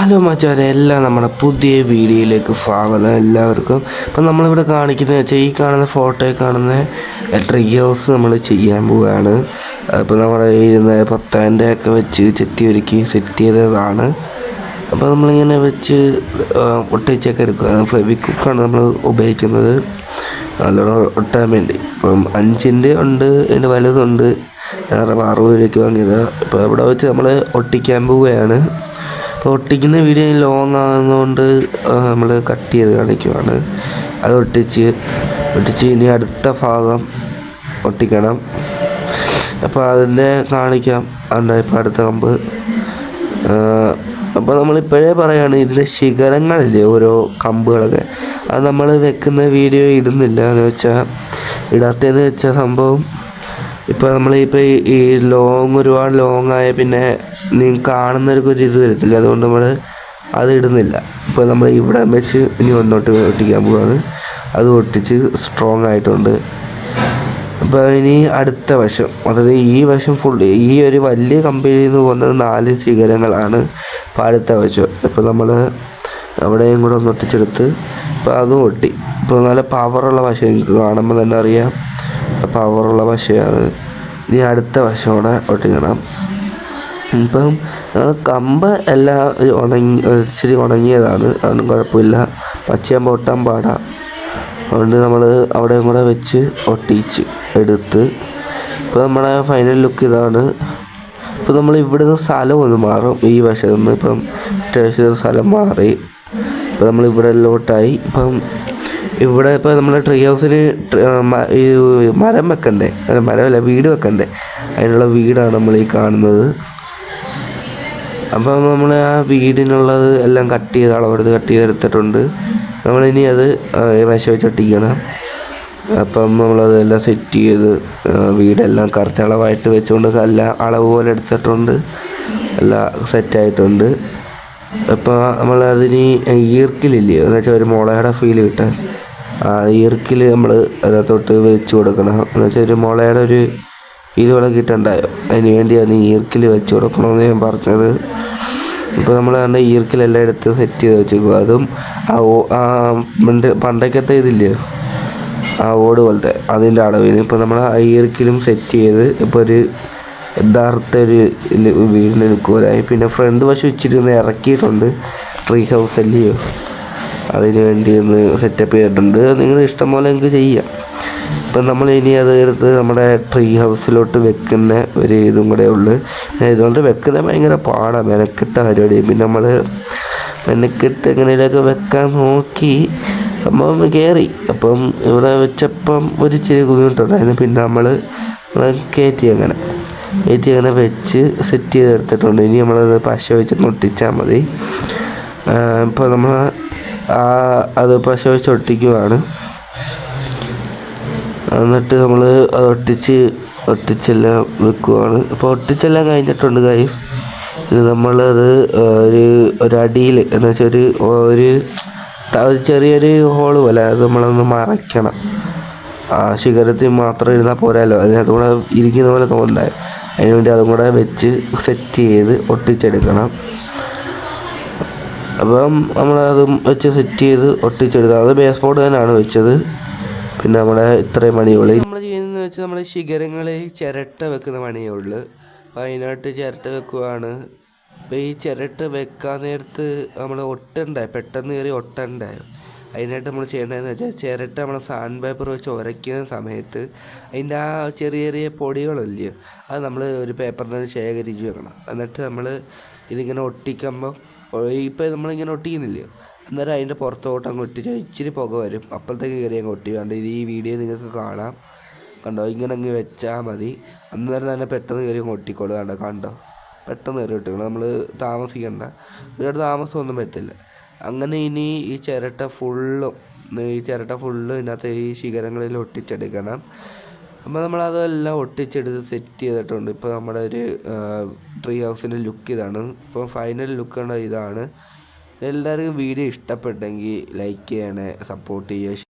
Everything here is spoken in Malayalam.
ഹലോ മച്ചാനെ, എല്ലാം നമ്മുടെ പുതിയ വീഡിയോയിലേക്ക് സ്വാഗതം എല്ലാവർക്കും. അപ്പം നമ്മളിവിടെ കാണിക്കുന്നത് വെച്ചാൽ ഈ കാണുന്ന ഫോട്ടോയിൽ കാണുന്ന ട്രീ ഹൗസ് നമ്മൾ ചെയ്യാൻ പോവുകയാണ്. അപ്പോൾ നമ്മുടെ ഇരുന്ന് പത്താൻ്റെ ഒക്കെ വെച്ച് ഒരുക്കി സെറ്റ് ചെയ്തതാണ്. അപ്പോൾ നമ്മളിങ്ങനെ വെച്ച് ഒട്ടിച്ചൊക്കെ എടുക്കുക. ഫെവിക്വിക്കാണ് നമ്മൾ ഉപയോഗിക്കുന്നത് നല്ലോണം ഒട്ടാൻ വേണ്ടി. അപ്പം 5 ഉണ്ട്, ഇതിൻ്റെ വലുതുണ്ട്. 60 രൂപയ്ക്ക് വാങ്ങിയത്. അപ്പോൾ ഇവിടെ വെച്ച് നമ്മൾ ഒട്ടിക്കാൻ പോവുകയാണ്. അപ്പോൾ ഒട്ടിക്കുന്ന വീഡിയോ ലോങ് ആകുന്നതുകൊണ്ട് നമ്മൾ കട്ട് ചെയ്ത് കാണിക്കുവാണ്. അത് ഒട്ടിച്ച് ഇനി അടുത്ത ഭാഗം ഒട്ടിക്കണം. അപ്പോൾ അതിൻ്റെ കാണിക്കാം. അതുകൊണ്ട് ഇപ്പോൾ അടുത്ത കമ്പ്. അപ്പോൾ നമ്മളിപ്പോഴേ പറയുകയാണ്, ഇതിലെ ശിഖരങ്ങളില്ലേ ഓരോ കമ്പുകളൊക്കെ, അത് നമ്മൾ വെക്കുന്ന വീഡിയോ ഇടുന്നില്ല. എന്ന് വെച്ചാൽ ഇടാത്തതെന്ന് വെച്ചാൽ സംഭവം ഇപ്പോൾ നമ്മളിപ്പോൾ ഈ ഒരുപാട് ലോങ് ആയ പിന്നെ നിങ്ങൾ കാണുന്നവർക്ക് ഒരു ഇത് വരത്തില്ല. അതുകൊണ്ട് നമ്മൾ അത് ഇടുന്നില്ല. ഇപ്പോൾ നമ്മൾ ഇവിടെ വെച്ച് ഇനി ഒന്നോട്ട് ഒട്ടിക്കാൻ പോവുകയാണ്. അത് ഒട്ടിച്ച് സ്ട്രോങ് ആയിട്ടുണ്ട്. അപ്പോൾ ഇനി അടുത്ത വശം, അതായത് ഈ വശം ഈ ഒരു വലിയ കമ്പിയിൽ നിന്ന് പോകുന്നത് 4 ശിഖരങ്ങളാണ്. അപ്പോൾ അടുത്ത വശം ഇപ്പോൾ നമ്മൾ അവിടെയും കൂടെ ഒന്ന് ഒട്ടിച്ചെടുത്ത് ഇപ്പോൾ അതും ഒട്ടി. ഇപ്പോൾ നല്ല പവറുള്ള വശം നിങ്ങൾക്ക് കാണുമ്പോൾ തന്നെ അറിയാം, പവറുള്ള വശമാണ്. ഇനി അടുത്ത വശം കൂടെ ഒട്ടിക്കണം. ഇപ്പം കമ്പ് എല്ലാം ഇച്ചിരി ഉണങ്ങിയതാണ്, അതൊന്നും കുഴപ്പമില്ല. പച്ചയാകുമ്പോൾ ഒട്ടാൻ പാടാം. അതുകൊണ്ട് നമ്മൾ അവിടെയും കൂടെ വെച്ച് ഒട്ടിച്ച് എടുത്ത് ഇപ്പോൾ നമ്മുടെ ഫൈനൽ ലുക്ക് ഇതാണ്. ഇപ്പോൾ നമ്മൾ ഇവിടുന്ന് സ്ഥലം ഒന്ന് മാറും. ഈ വശത്ത് നിന്ന് ഇപ്പം സ്ഥലം മാറി. ഇപ്പോൾ നമ്മൾ ഇവിടെ എല്ലോട്ടായി. ഇപ്പം ഇവിടെ ഇപ്പോൾ നമ്മുടെ ട്രീ ഹൗസിന് ഈ മരം വെക്കണ്ടേ, മരമല്ല വീട് വെക്കണ്ടേ, അതിനുള്ള വീടാണ് നമ്മൾ ഈ കാണുന്നത്. അപ്പം നമ്മൾ ആ വീടിനുള്ളത് എല്ലാം അളവെടുത്ത് കട്ട് ചെയ്തെടുത്തിട്ടുണ്ട്. നമ്മളിനി അത് വശം വെച്ചൊട്ടിക്കണം. അപ്പം നമ്മളതെല്ലാം സെറ്റ് ചെയ്ത് വീടെല്ലാം കറക്റ്റ് അളവായിട്ട് വെച്ചുകൊണ്ട് എല്ലാം അളവ് പോലെ എടുത്തിട്ടുണ്ട്. എല്ലാം സെറ്റായിട്ടുണ്ട്. ഇപ്പോൾ നമ്മളതിന് ഈർക്കിലില്ലേ, എന്ന് വെച്ചാൽ ഒരു മുളയുടെ ഫീൽ കിട്ടാൻ ആ ഈർക്കിൽ നമ്മൾ അതിനകത്തോട്ട് വെച്ച് കൊടുക്കണം. എന്ന് വെച്ചാൽ ഒരു മുളയുടെ ഒരു ഫീൽ കിട്ടണ്ടായോ, അതിന് വേണ്ടിയാണ് ഈർക്കിൽ വെച്ച് കൊടുക്കണമെന്ന് ഞാൻ പറഞ്ഞത്. ഇപ്പോൾ നമ്മൾ കണ്ട ഈർക്കിലെല്ലാം എടുത്ത് സെറ്റ് ചെയ്ത് വെച്ചേക്കും. അതും ആ പണ്ടൊക്കത്തെ ഇതില്ലേ, ആ ഓട് പോലത്തെ അതിൻ്റെ അളവിന് ഇപ്പോൾ നമ്മൾ ആ ഈർക്കിലും സെറ്റ് ചെയ്ത് ഇപ്പോൾ ഒരു യഥാർത്ഥ ഒരു വീടിന് ലുക്കുപോലായി. പിന്നെ ഫ്രണ്ട് വശം ഇച്ചിരി ഒന്ന് ഇറക്കിയിട്ടുണ്ട്, ട്രീ ഹൗസ് അല്ലയോ, അതിന് വേണ്ടി ഒന്ന് സെറ്റപ്പ് ചെയ്തിട്ടുണ്ട്. നിങ്ങൾ ഇഷ്ടം പോലെ നിങ്ങൾക്ക് ചെയ്യാം. ഇപ്പം നമ്മൾ ഇനി അത് എടുത്ത് നമ്മുടെ ട്രീ ഹൗസിലോട്ട് വെക്കുന്ന ഒരു ഇതും കൂടെ ഉള്ളു. ഇതുകൊണ്ട് വെക്കുന്നത് ഭയങ്കര പാടാണ്, മെനക്കെട്ട പരിപാടി. പിന്നെ നമ്മൾ മെനക്കെട്ട് എങ്ങനെയൊക്കെ വെക്കാൻ നോക്കി അപ്പം കയറി. അപ്പം ഇവിടെ വെച്ചപ്പം ഒരു ഇച്ചിരി ബുദ്ധിമുട്ടുണ്ടായിരുന്നു. പിന്നെ നമ്മൾ കയറ്റി അങ്ങനെ വെച്ച് സെറ്റ് ചെയ്തെടുത്തിട്ടുണ്ട്. ഇനി നമ്മളത് പശ വെച്ച് ഒട്ടിച്ചാൽ മതി. ഇപ്പോൾ നമ്മൾ അത് പശ വെച്ച് ഒട്ടിക്കുവാണ്. എന്നിട്ട് നമ്മൾ അത് ഒട്ടിച്ചെല്ലാം വെക്കുവാണ്. അപ്പോൾ ഒട്ടിച്ചെല്ലാം കഴിഞ്ഞിട്ടുണ്ട് ഗൈസ്. ഇത് നമ്മളത് ഒരടിയിൽ എന്ന് വെച്ചാൽ ഒരു ചെറിയൊരു ഹോള് പോലെ അത് നമ്മളൊന്ന് മറയ്ക്കണം. ആ ശിഖരത്തിൽ മാത്രം ഇരുന്നാൽ പോരാല്ലോ, അതിനകത്ത് കൂടെ ഇരിക്കുന്ന പോലെ തോന്നണ്ടായി. അതിനുവേണ്ടി അതും കൂടെ വെച്ച് സെറ്റ് ചെയ്ത് ഒട്ടിച്ചെടുക്കണം. അപ്പം നമ്മളതും വെച്ച് സെറ്റ് ചെയ്ത് ഒട്ടിച്ചെടുക്കുക. അത് ബേസ് ബോർഡ് തന്നെയാണ് വെച്ചത്. പിന്നെ നമ്മുടെ ഇത്രയും പണിയുള്ളൂ. നമ്മൾ ചെയ്യുന്നതെന്ന് വെച്ചാൽ നമ്മൾ ശിഖരങ്ങളിൽ ചിരട്ട വെക്കുന്ന പണിയേ ഉള്ളൂ. അപ്പോൾ അതിനായിട്ട് ചിരട്ട വെക്കുവാണ്. അപ്പോൾ ഈ ചിരട്ട വെക്കാൻ നേരത്ത് നമ്മൾ പെട്ടെന്ന് കയറി ഒട്ടണ്ടായോ, അതിനായിട്ട് നമ്മൾ ചെയ്യേണ്ടതെന്ന് വെച്ചാൽ ചിരട്ട നമ്മൾ സാൻഡ് പേപ്പർ വെച്ച് ഉരയ്ക്കുന്ന സമയത്ത് അതിൻ്റെ ആ ചെറിയ പൊടികളില്ലയോ, അത് നമ്മൾ ഒരു പേപ്പറിനകത്ത് ശേഖരിച്ച് വെക്കണം. എന്നിട്ട് നമ്മൾ ഇതിങ്ങനെ ഒട്ടിക്കുമ്പോൾ ഇപ്പോൾ നമ്മളിങ്ങനെ ഒട്ടിക്കുന്നില്ലയോ, അന്നേരം അതിൻ്റെ പുറത്തോട്ട് അങ്ങ് ഒട്ടിച്ചാൽ ഇച്ചിരി പുക വരും. അപ്പോഴത്തേക്ക് കയറി അങ്ങ് ഒട്ടിക്കാണ്ട് ഇത് ഈ വീഡിയോ നിങ്ങൾക്ക് കാണാം. കണ്ടോ, ഇങ്ങനെ അങ്ങ് വെച്ചാൽ മതി. അന്നേരം തന്നെ പെട്ടെന്ന് കയറി അങ്ങ് ഒട്ടിക്കോളൂ. കണ്ടോ, പെട്ടെന്ന് കയറി ഒട്ടിക്കണം. നമ്മൾ താമസിക്കണ്ട, ഒരുപാട് താമസമൊന്നും പറ്റില്ല. അങ്ങനെ ഇനി ഈ ചിരട്ട ഫുള്ളും ഇതിനകത്ത് ഈ ശിഖരങ്ങളിൽ ഒട്ടിച്ചെടുക്കണം. അപ്പോൾ നമ്മളതെല്ലാം ഒട്ടിച്ചെടുത്ത് സെറ്റ് ചെയ്തിട്ടുണ്ട്. ഇപ്പോൾ നമ്മുടെ ഒരു ട്രീ ഹൗസിൻ്റെ ലുക്ക് ഇതാണ്. ഇപ്പോൾ ഫൈനൽ ലുക്ക് ഇതാണ്. എല്ലാവർക്കും വീഡിയോ ഇഷ്ടപ്പെട്ടെങ്കിൽ ലൈക്ക് ചെയ്യണേ, സപ്പോർട്ട് ചെയ്യുക.